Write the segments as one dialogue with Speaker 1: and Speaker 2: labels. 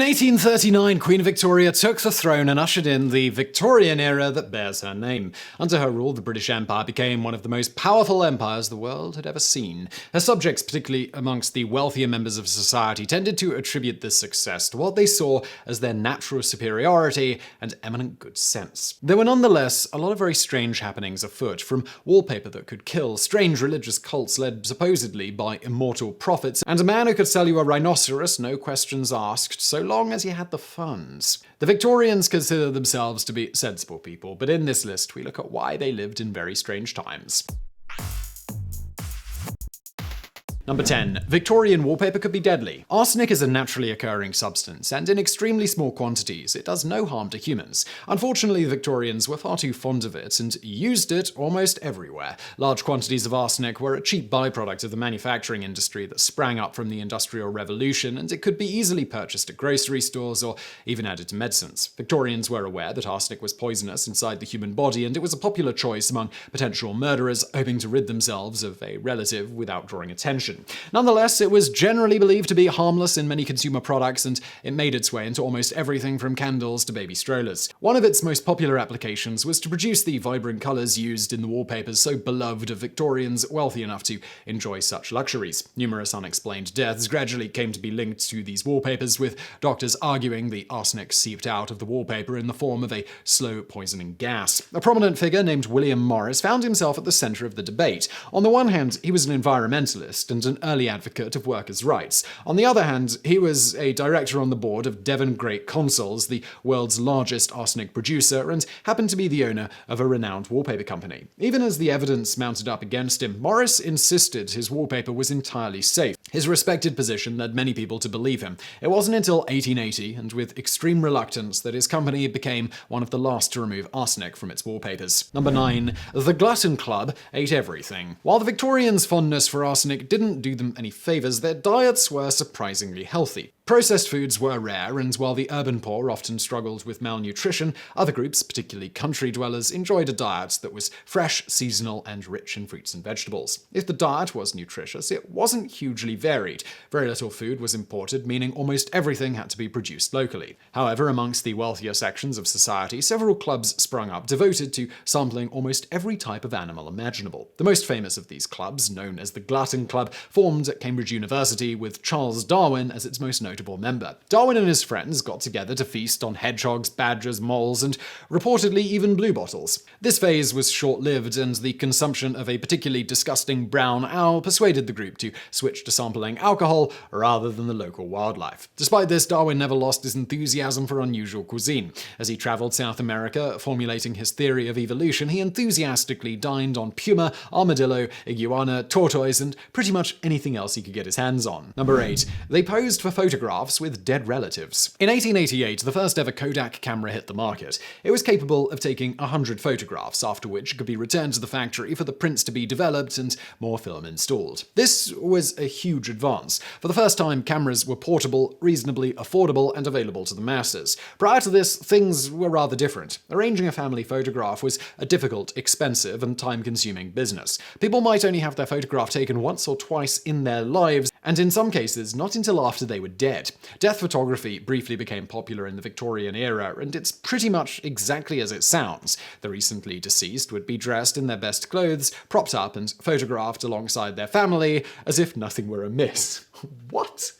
Speaker 1: In 1839, Queen Victoria took the throne and ushered in the Victorian era that bears her name. Under her rule, the British Empire became one of the most powerful empires the world had ever seen. Her subjects, particularly amongst the wealthier members of society, tended to attribute this success to what they saw as their natural superiority and eminent good sense. There were nonetheless a lot of very strange happenings afoot, from wallpaper that could kill, strange religious cults led supposedly by immortal prophets, and a man who could sell you a rhinoceros, no questions asked, so long as you had the funds. The Victorians consider themselves to be sensible people, but in this list we look at why they lived in very strange times. Number 10. Victorian wallpaper could be deadly. Arsenic is a naturally occurring substance, and in extremely small quantities, it does no harm to humans. Unfortunately, the Victorians were far too fond of it and used it almost everywhere. Large quantities of arsenic were a cheap byproduct of the manufacturing industry that sprang up from the Industrial Revolution, and it could be easily purchased at grocery stores or even added to medicines. Victorians were aware that arsenic was poisonous inside the human body, and it was a popular choice among potential murderers hoping to rid themselves of a relative without drawing attention. Nonetheless, it was generally believed to be harmless in many consumer products, and it made its way into almost everything from candles to baby strollers. One of its most popular applications was to produce the vibrant colors used in the wallpapers so beloved of Victorians wealthy enough to enjoy such luxuries. Numerous unexplained deaths gradually came to be linked to these wallpapers, with doctors arguing the arsenic seeped out of the wallpaper in the form of a slow poisoning gas. A prominent figure named William Morris found himself at the center of the debate. On the one hand, he was an environmentalist and an early advocate of workers' rights. On the other hand, he was a director on the board of Devon Great Consols, the world's largest arsenic producer, and happened to be the owner of a renowned wallpaper company. Even as the evidence mounted up against him, Morris insisted his wallpaper was entirely safe. His respected position led many people to believe him. It wasn't until 1880, and with extreme reluctance, that his company became one of the last to remove arsenic from its wallpapers. Number 9. The Glutton Club ate everything. While the Victorians' fondness for arsenic didn't do them any favors, their diets were surprisingly healthy. Processed foods were rare, and while the urban poor often struggled with malnutrition, other groups, particularly country dwellers, enjoyed a diet that was fresh, seasonal, and rich in fruits and vegetables. If the diet was nutritious, it wasn't hugely varied. Very little food was imported, meaning almost everything had to be produced locally. However, amongst the wealthier sections of society, several clubs sprung up devoted to sampling almost every type of animal imaginable. The most famous of these clubs, known as the Glutton Club, formed at Cambridge University with Charles Darwin as its most notable member. Darwin and his friends got together to feast on hedgehogs, badgers, moles, and reportedly even bluebottles. This phase was short-lived, and the consumption of a particularly disgusting brown owl persuaded the group to switch to sampling alcohol rather than the local wildlife. Despite this, Darwin never lost his enthusiasm for unusual cuisine. As he traveled South America, formulating his theory of evolution, he enthusiastically dined on puma, armadillo, iguana, tortoise, and pretty much anything else he could get his hands on. Number 8. They posed for photographs with dead relatives. In 1888, the first ever Kodak camera hit the market. It was capable of taking 100 photographs, after which it could be returned to the factory for the prints to be developed and more film installed. This was a huge advance. For the first time, cameras were portable, reasonably affordable, and available to the masses. Prior to this, things were rather different. Arranging a family photograph was a difficult, expensive, and time-consuming business. People might only have their photograph taken once or twice in their lives, and in some cases, not until after they were dead. Death photography briefly became popular in the Victorian era, and it's pretty much exactly as it sounds. The recently deceased would be dressed in their best clothes, propped up and photographed alongside their family, as if nothing were amiss. What?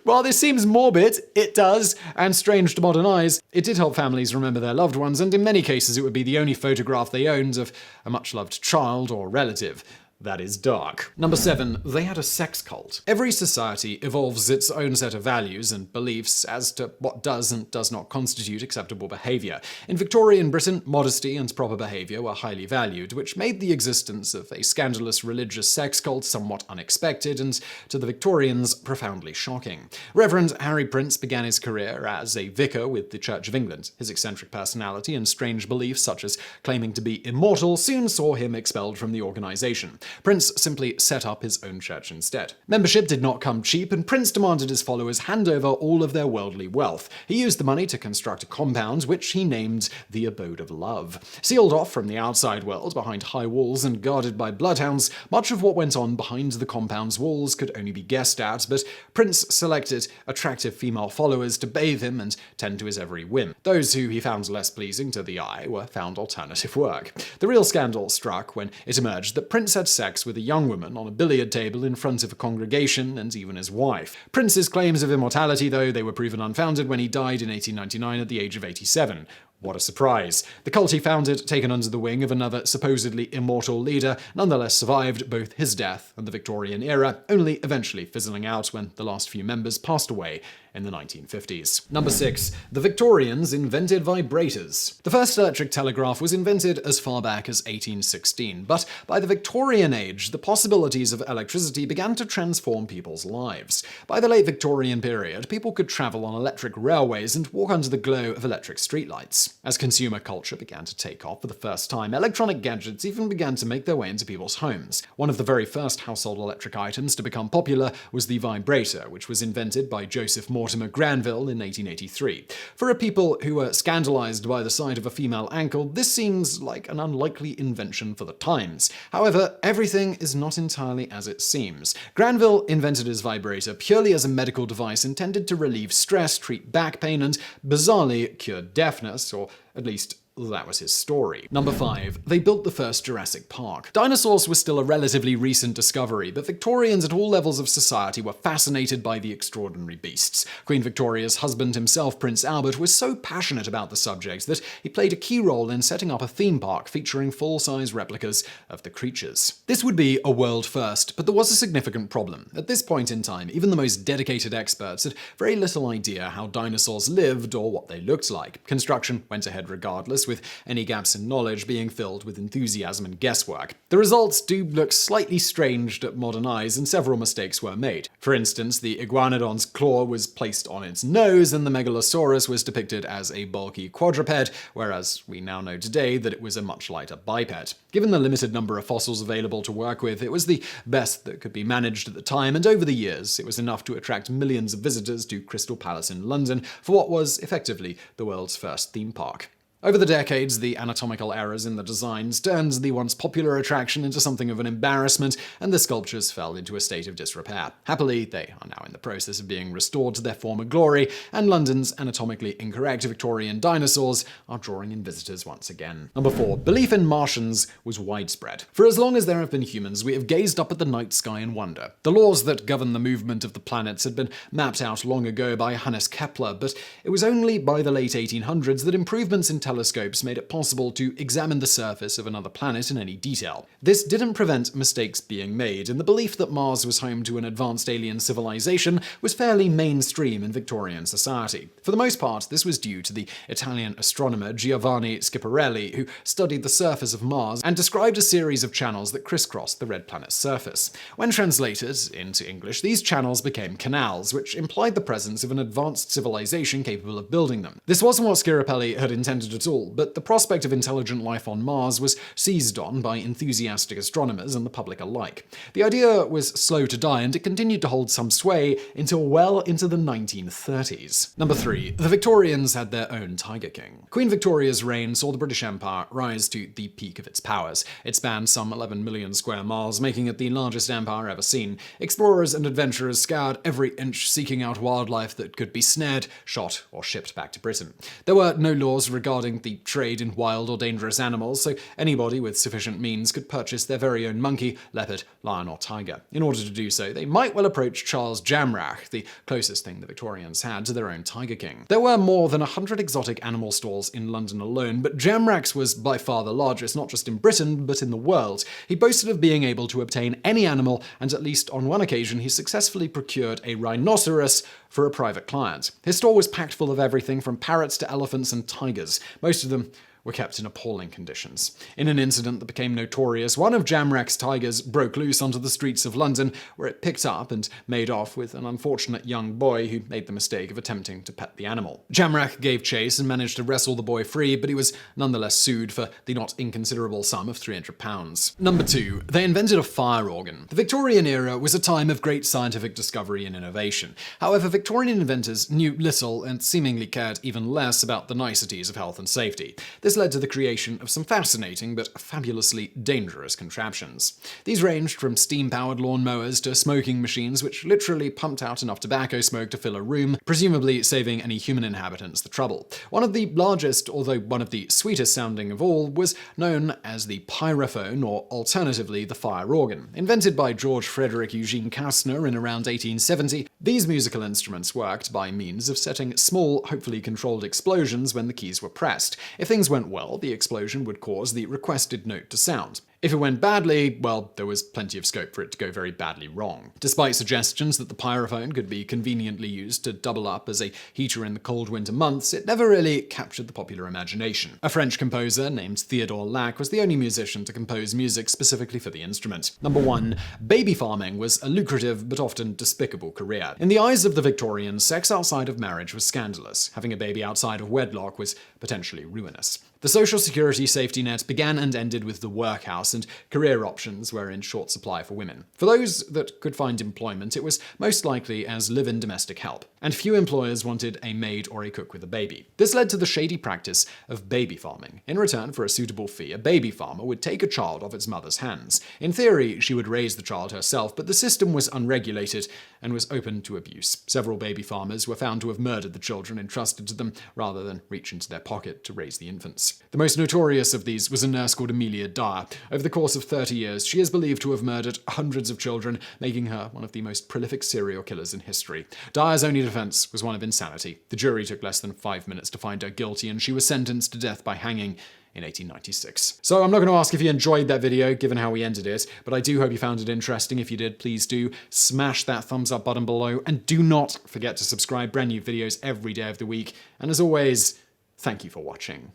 Speaker 1: While this seems morbid, it does, and strange to modern eyes, it did help families remember their loved ones, and in many cases it would be the only photograph they owned of a much-loved child or relative. That is dark. Number 7. They had a sex cult. Every society evolves its own set of values and beliefs as to what does and does not constitute acceptable behavior. In Victorian Britain, modesty and proper behavior were highly valued, which made the existence of a scandalous religious sex cult somewhat unexpected and, to the Victorians, profoundly shocking. Reverend Harry Prince began his career as a vicar with the Church of England. His eccentric personality and strange beliefs, such as claiming to be immortal, soon saw him expelled from the organization. Prince simply set up his own church instead. Membership did not come cheap, and Prince demanded his followers hand over all of their worldly wealth. He used the money to construct a compound, which he named the Abode of Love. Sealed off from the outside world behind high walls and guarded by bloodhounds, much of what went on behind the compound's walls could only be guessed at, but Prince selected attractive female followers to bathe him and tend to his every whim. Those who he found less pleasing to the eye were found alternative work. The real scandal struck when it emerged that Prince had sex with a young woman on a billiard table in front of a congregation and even his wife. Prince's claims of immortality, though, they were proven unfounded when he died in 1899 at the age of 87. What a surprise. The cult he founded, taken under the wing of another supposedly immortal leader, nonetheless survived both his death and the Victorian era, only eventually fizzling out when the last few members passed away in the 1950s. Number 6. The Victorians invented vibrators. The first electric telegraph was invented as far back as 1816, but by the Victorian age, the possibilities of electricity began to transform people's lives. By the late Victorian period, people could travel on electric railways and walk under the glow of electric streetlights. As consumer culture began to take off for the first time, electronic gadgets even began to make their way into people's homes. One of the very first household electric items to become popular was the vibrator, which was invented by Joseph Mortimer Granville in 1883. For a people who were scandalized by the sight of a female ankle, this seems like an unlikely invention for the times. However, everything is not entirely as it seems. Granville invented his vibrator purely as a medical device intended to relieve stress, treat back pain, and bizarrely cure deafness, or at least that was his story. Number 5. They built the first Jurassic Park. Dinosaurs were still a relatively recent discovery, but Victorians at all levels of society were fascinated by the extraordinary beasts. Queen Victoria's husband himself, Prince Albert, was so passionate about the subject that he played a key role in setting up a theme park featuring full-size replicas of the creatures. This would be a world first, but there was a significant problem. At this point in time, even the most dedicated experts had very little idea how dinosaurs lived or what they looked like. Construction went ahead regardless, with any gaps in knowledge being filled with enthusiasm and guesswork. The results do look slightly strange to modern eyes, and several mistakes were made. For instance, the iguanodon's claw was placed on its nose, and the megalosaurus was depicted as a bulky quadruped, whereas we now know today that it was a much lighter biped. Given the limited number of fossils available to work with, it was the best that could be managed at the time, and over the years, it was enough to attract millions of visitors to Crystal Palace in London for what was effectively the world's first theme park. Over the decades, the anatomical errors in the designs turned the once popular attraction into something of an embarrassment, and the sculptures fell into a state of disrepair. Happily, they are now in the process of being restored to their former glory, and London's anatomically incorrect Victorian dinosaurs are drawing in visitors once again. Number 4. Belief in Martians was widespread. For as long as there have been humans, we have gazed up at the night sky in wonder. The laws that govern the movement of the planets had been mapped out long ago by Johannes Kepler, but it was only by the late 1800s that improvements in telescopes made it possible to examine the surface of another planet in any detail. This didn't prevent mistakes being made, and the belief that Mars was home to an advanced alien civilization was fairly mainstream in Victorian society. For the most part, this was due to the Italian astronomer Giovanni Schiaparelli, who studied the surface of Mars and described a series of channels that crisscrossed the red planet's surface. When translated into English, these channels became canals, which implied the presence of an advanced civilization capable of building them. This wasn't what Schiaparelli had intended at all, but the prospect of intelligent life on Mars was seized on by enthusiastic astronomers and the public alike. The idea was slow to die, and it continued to hold some sway until well into the 1930s. Number 3. The Victorians had their own Tiger King. Queen Victoria's reign saw the British Empire rise to the peak of its powers. It spanned some 11 million square miles, making it the largest empire ever seen. Explorers and adventurers scoured every inch, seeking out wildlife that could be snared, shot, or shipped back to Britain. There were no laws regarding the trade in wild or dangerous animals, so anybody with sufficient means could purchase their very own monkey, leopard, lion, or tiger. In order to do so, they might well approach Charles Jamrach, the closest thing the Victorians had to their own Tiger King. There were more than 100 exotic animal stalls in London alone, but Jamrach's was by far the largest, not just in Britain, but in the world. He boasted of being able to obtain any animal, and at least on one occasion he successfully procured a rhinoceros for a private client. His store was packed full of everything from parrots to elephants and tigers. Most of them were kept in appalling conditions. In an incident that became notorious, one of Jamrak's tigers broke loose onto the streets of London, where it picked up and made off with an unfortunate young boy who made the mistake of attempting to pet the animal. Jamrak gave chase and managed to wrestle the boy free, but he was nonetheless sued for the not inconsiderable sum of £300. Number 2. They invented a fire organ. The Victorian era was a time of great scientific discovery and innovation. However, Victorian inventors knew little and seemingly cared even less about the niceties of health and safety. This led to the creation of some fascinating but fabulously dangerous contraptions. These ranged from steam-powered lawn mowers to smoking machines which literally pumped out enough tobacco smoke to fill a room, presumably saving any human inhabitants the trouble. One of the largest, although one of the sweetest sounding of all, was known as the pyrophone, or alternatively the fire organ. Invented by George Frederick Eugene Kastner in around 1870, these musical instruments worked by means of setting small, hopefully controlled explosions when the keys were pressed. If things went well, the explosion would cause the requested note to sound. If it went badly, well, there was plenty of scope for it to go very badly wrong. Despite suggestions that the pyrophone could be conveniently used to double up as a heater in the cold winter months, it never really captured the popular imagination. A French composer named Théodore Lac was the only musician to compose music specifically for the instrument. Number 1. Baby farming was a lucrative but often despicable career. In the eyes of the Victorians, sex outside of marriage was scandalous. Having a baby outside of wedlock was potentially ruinous. The social security safety net began and ended with the workhouse, and career options were in short supply for women. For those that could find employment, it was most likely as live-in domestic help, and few employers wanted a maid or a cook with a baby. This led to the shady practice of baby farming. In return for a suitable fee, a baby farmer would take a child off its mother's hands. In theory, she would raise the child herself, but the system was unregulated and was open to abuse. Several baby farmers were found to have murdered the children entrusted to them rather than reach into their pocket to raise the infants. The most notorious of these was a nurse called Amelia Dyer. Over the course of 30 years, she is believed to have murdered hundreds of children, making her one of the most prolific serial killers in history. Dyer's only defense was one of insanity. The jury took less than 5 minutes to find her guilty, and she was sentenced to death by hanging in 1896. So I'm not going to ask if you enjoyed that video, given how we ended it, but I do hope you found it interesting. If you did, please do smash that thumbs up button below, and do not forget to subscribe. Brand new videos every day of the week. And as always, thank you for watching.